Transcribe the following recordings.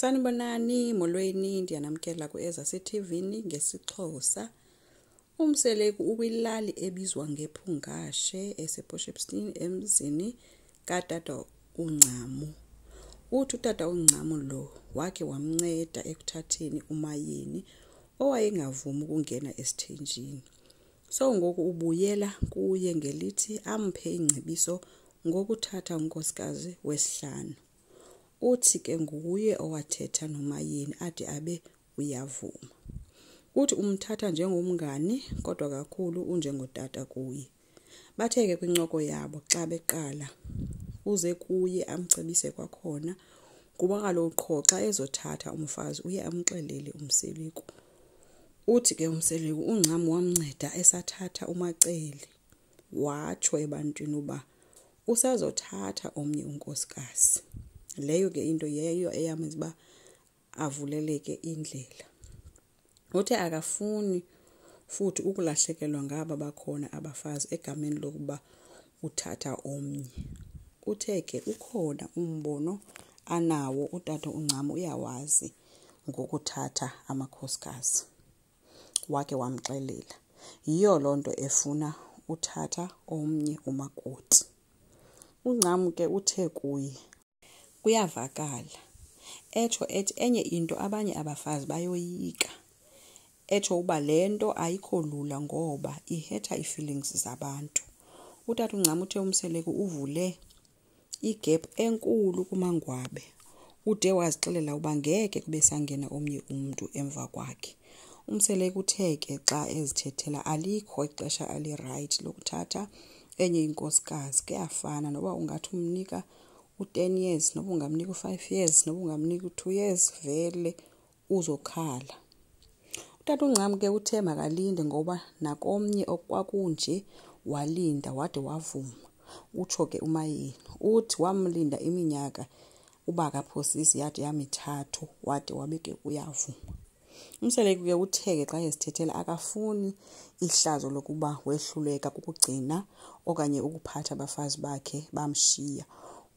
Sanibonani, molweni, ndiyanamkela ku-EzaseTV ngesiXhosa. Umseleku ukwilali ebizwa ngephungashe esePortshepstone emzini katata uNcamu. Uthi utata uNcamu lo wakhe wamnceda ekuthatheni umayeni owayengavumi ukungena esithenjini. So ngoku ubuyela kuye ngelithi amphe ingcebiso ngokuthatha unkosikazi wesihlanu. Uthi ke nguye owathetha nomayeni ade abe uyavuma. Uthi umthatha njengomngani kodwa kakhulu unjengotata kuye. Bathe ke kwincoko yabo xa beqala uze kuye amcebise kwakhona kuba kaloku qho xa ezothatha umfazi uye amxelele umseleku. Uthi ke umseleku uNcamu wamnceda esathatha umacele watsho ebantwini uba usazothatha omnye unkosikazi. Leyo ke into yeyo eyamenza uba avuleleke indlela. Uthe akafuni futhi ukulahlekelwa ngaba bakhona abafazi egameni lokuba uthatha omnye. Uthe ke ukhona umbono anawo utata uNcamu uyawazi ngokuthatha amakhosikazi. Wake wamxelela. Yiyo loo nto efuna uthatha omnye umakoti. uNcamu ke uthe kuye kuyavakala. Etsho ethi enye into abanye abafazi bayoyika. Etsho uba lento ayikho lula ngoba ihetha ii-feelings zabantu. Utata uNcamu uthe umseleku uvule igap enkulu kumangwabe. Ude wazixelela uba ngeke kube sangena omnye umntu emva kwakhe. Umseleku uthe ke xa ezithethela alikho ixesha ali-right lokuthatha enye inkosikazi. Kuyafana noba ungathi umnika u-10 years, noba ungamnika u-5 years, noba ungamnika u-2 years, vele uzokhala. Utata uNcamu ke uthe makalinde ngoba nakomnye okwakunje walinda wade wavuma. Utsho ke umayeni. Uthi wamlinda iminyaka uba akaphosisi yade yamithathu wade wabe ke uyavuma. Umseleku ke utheke xa ezithethela akafuni ihlazo lokuba wehluleka kukugcina okanye ukuphatha abafazi bakhe bamshiya.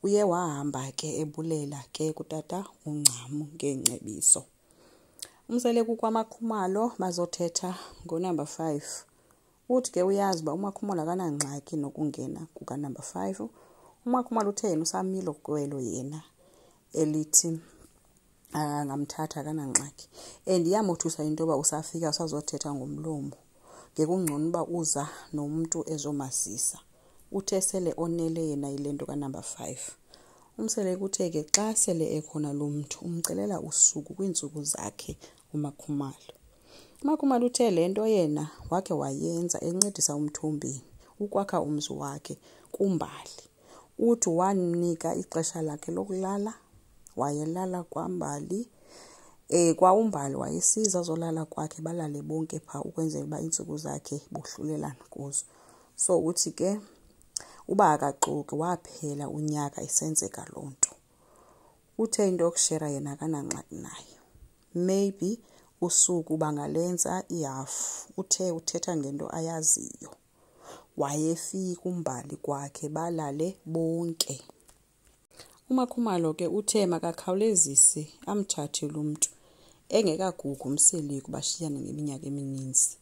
Uye wahamba ke ebulela ke kutata uNcamu ngengcebiso. Umseleku kwaMakhumalo bazothetha ngo-number 5. Uthi ke uyazi uba uMakhumalo akanangxaki nokungena kuka-number 5. uMakhumalo uthe yena usamilo kwelo yena elithi angamthatha akanangxaki. And iyamothusa into yoba usafika usazothetha ngomlomo. Ngekungcono uba uza nomuntu ezomazisa. Uthe sele onele yena yile nto ka-number 5. Umseleku uthe ke xa sele ekhona lo mntu umcelela usuku kwiintsuku zakhe uMakhumalo. uMakhumalo uthe le nto yena wakhe wayenza encedisa umthombeni ukwakha umzi wakhe kumbali. Uthi wanika ixesha lakhe lokulala, wayelala kwambali. Kwa umbali wayesiza zolala kwakhe balale bonke pha ukwenzela uba iintsuku zakhe bohlulelana kuzo. So uthi ke uba akaxoki waphela unyaka isenzeka loo nto. Uthe into yokushera yena akanangxaki nayo. Maybe usuku bangalenza ihafu. Uthe uthetha ngento ayaziyo. Wayefika umbali kwakhe balale bonke. uMakhumalo ke uthe makakhawulezise amthathe lo mntu engekagugi umseleku bashiyane ngeminyaka emininzi.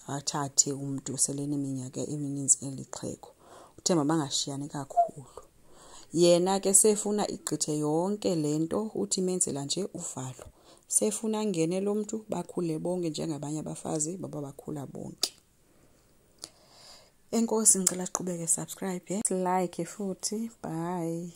Athathe umntu sele neminyaka emininzi elixhego. Uthe mabangashiyani kakhulu. Yena ke sefuna igqithe yonke lento uthi menzela nje uvalo. Sefuna ngene lo mntu bakhule bonke njengabanye abafazi baba bakhula bonke. Enkosi ngicela siqhubeke subscribe, like futhi. Bye.